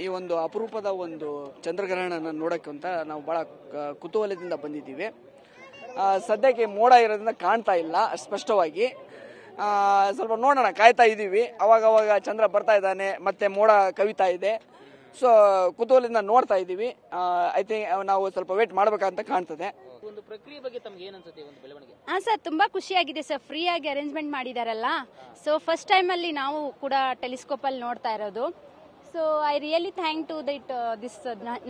ಈ ಒಂದು ಅಪರೂಪದ ಒಂದು ಚಂದ್ರಗ್ರಹಣ ನೋಡೋಕ್ಕೆ ಅಂತ ನಾವು ಬಹಳ ಕುತೂಹಲದಿಂದ ಬಂದಿದ್ದೀವಿ. ಸದ್ಯಕ್ಕೆ ಮೋಡ ಇರೋದ್ರಿಂದ ಕಾಣ್ತಾ ಇಲ್ಲ ಸ್ಪಷ್ಟವಾಗಿ. ಸ್ವಲ್ಪ ನೋಡೋಣ, ಕಾಯ್ತಾ ಇದ್ದೀವಿ. ಅವಾಗ ಚಂದ್ರ ಬರ್ತಾ ಇದ್ದಾನೆ, ಮತ್ತೆ ಮೋಡ ಕವಿತಾ ಇದೆ. ಸೊ ಕುತೂಹಲದಿಂದ ನೋಡ್ತಾ ಇದ್ದೀವಿ. ಐ ಥಿಂಕ್ ನಾವು ಸ್ವಲ್ಪ ವೇಟ್ ಮಾಡ್ಬೇಕಂತ ಕಾಣ್ತದೆ. ಒಂದು ಪ್ರಕ್ರಿಯೆ ಬಗ್ಗೆ ತಮಗೆ ಏನು ಅನ್ಸುತ್ತೆ ಒಂದು ಬೆಳವಣಿಗೆ? ಸರ್ ತುಂಬಾ ಖುಷಿಯಾಗಿದೆ ಸರ್, ಫ್ರೀ ಆಗಿ ಅರೇಂಜ್ಮೆಂಟ್ ಮಾಡಿದಾರಲ್ಲ. ಸೊ ಫಸ್ಟ್ ಟೈಮ್ ಅಲ್ಲಿ ನಾವು ಕೂಡ ಟೆಲಿಸ್ಕೋಪ್ ಅಲ್ಲಿ ನೋಡ್ತಾ ಇರೋದು. So I really thank to this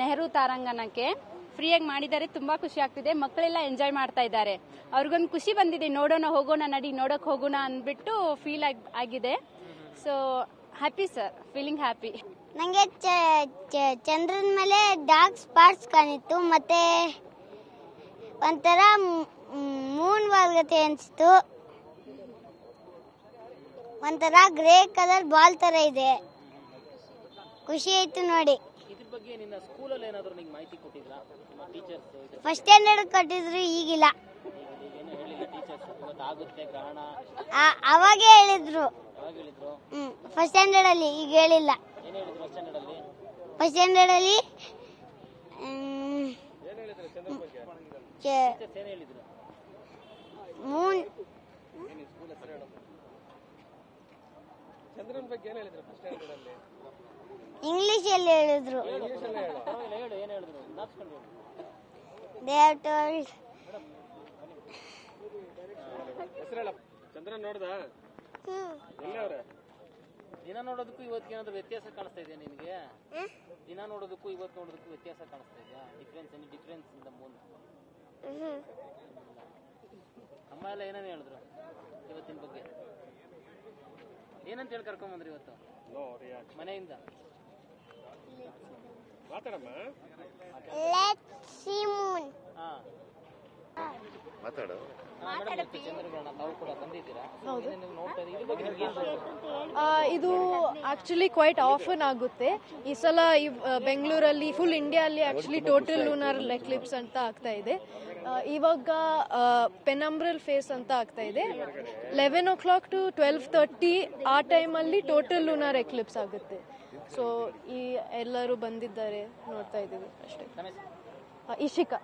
Nehru ತಾರಾಂಗಣಕ್ಕೆ ಫ್ರೀಯಾಗಿ ಮಾಡಿದ್ದಾರೆ. ತುಂಬಾ ಖುಷಿ ಆಗ್ತಿದೆ. ಮಕ್ಕಳೆಲ್ಲ ಎಂಜಾಯ್ ಮಾಡ್ತಾ ಇದ್ದಾರೆ. ಅವ್ರಿಗೊಂದು ಖುಷಿ ಬಂದಿದೆ, ನೋಡೋಣ ಹೋಗೋಣ ನಡಿ ನೋಡಕ್ ಹೋಗೋಣ ಅಂದ್ಬಿಟ್ಟು ಫೀಲ್ ಆಗಿದೆ. So happy sir, feeling happy. ನನಗೆ ಚಂದ್ರನ ಮೇಲೆ ಡಾರ್ಕ್ ಸ್ಪಾಟ್ಸ್ ಕಾಣಿತ್ತು, ಮತ್ತೆ ಒಂಥರ ಮೂನ್ ವರ್ಗತೆ ಅನಿಸ್ತು. ಒಂಥರ ಗ್ರೇ ಕಲರ್ ಬಾಲ್ ತರ ಇದೆ. ಖುಷಿ ಆಯ್ತು ನೋಡಿ. ಇದ್ರ ಬಗ್ಗೆ ನಿನ್ನ ಸ್ಕೂಲಲ್ಲಿ ಏನಾದರೂ ನಿಮಗೆ ಮಾಹಿತಿ ಕೊಟ್ಟಿದ್ರಾ ನಿಮ್ಮ ಟೀಚರ್ಸ್? ಫಸ್ಟ್ ಸ್ಟ್ಯಾಂಡರ್ಡ್ ಕೊಟ್ಟಿದ್ರು, ಈಗಿಲ್ಲ. ಏನು ಹೇಳಿಲ್ಲ ಟೀಚರ್ಸ್ ಇವತ್ತು ಆಗುತ್ತೆ ಗ್ರಹಣ? ಅವಾಗೇ ಹೇಳಿದ್ರು. ಫಸ್ಟ್ ಸ್ಟ್ಯಾಂಡರ್ಡ್ ಅಲ್ಲಿ, ಈಗ ಹೇಳಿಲ್ಲ. ಏನು ಹೇಳಿದ್ರು ಫಸ್ಟ್ ಸ್ಟ್ಯಾಂಡರ್ಡ್ ಅಲ್ಲಿ? ಫಸ್ಟ್ ಸ್ಟ್ಯಾಂಡರ್ಡ್ ಅಲ್ಲಿ ಮೂನ್ ಇಂಗ್ಲಿಷ್ ಅಲ್ಲಿ ಹೇಳಿದ್ರು. ಚಂದ್ರನ್ ನೋಡ್ದ? ದಿನ ನೋಡೋದಕ್ಕೂ ಇವತ್ತು ಏನಾದ್ರು ವ್ಯತ್ಯಾಸ ಕಾಣಿಸ್ತಾ ಇದೆಯಾ ನಿನಗೆ? ದಿನ ನೋಡೋದಕ್ಕೂ ಇವತ್ತು ನೋಡೋದಕ್ಕೂ ವ್ಯತ್ಯಾಸ ಕಾಣಿಸ್ತಾ ಇದೆಯಾ? Difference in the Moon. ಅಮ್ಮ ಎಲ್ಲ ಏನೇನು ಹೇಳಿದ್ರು ಇವತ್ತಿನ ಬಗ್ಗೆ? ಏನಂತ ಹೇಳಿ ಕರ್ಕೊಂಡ್ ಬಂದ್ರಿ ಇವತ್ತು ಮನೆಯಿಂದ? ಮಾತಾಡಮ್ಮ. ಮಾತಾಡು. ಚಂದ್ರಗ್ರಹಣ ತಾವು ಕೂಡ ಬಂದಿದ್ದೀರಾ? ಇದು ಆಕ್ಚುಲಿ ಕ್ವೈಟ್ ಆಫನ್ ಆಗುತ್ತೆ. ಈ ಸಲ ಬೆಂಗಳೂರಲ್ಲಿ ಫುಲ್ ಇಂಡಿಯಾ ಅಲ್ಲಿ ಆಕ್ಚುಲಿ ಟೋಟಲ್ ಲೂನರ್ ಎಕ್ಲಿಪ್ಸ್ ಅಂತ ಆಗ್ತಾ ಇದೆ. ಇವಾಗ ಪೆನಂಬ್ರಲ್ ಫೇಸ್ ಅಂತ ಆಗ್ತಾ ಇದೆ. 11 o'clock to 12:30 ಆ ಟೈಮಲ್ಲಿ ಟೋಟಲ್ ಲೂನರ್ ಎಕ್ಲಿಪ್ಸ್ ಆಗುತ್ತೆ. ಸೊ ಈ ಎಲ್ಲರೂ ಬಂದಿದ್ದಾರೆ, ನೋಡ್ತಾ ಇದ್ದೀವಿ ಅಷ್ಟೇ. ಇಶಿಕಾ.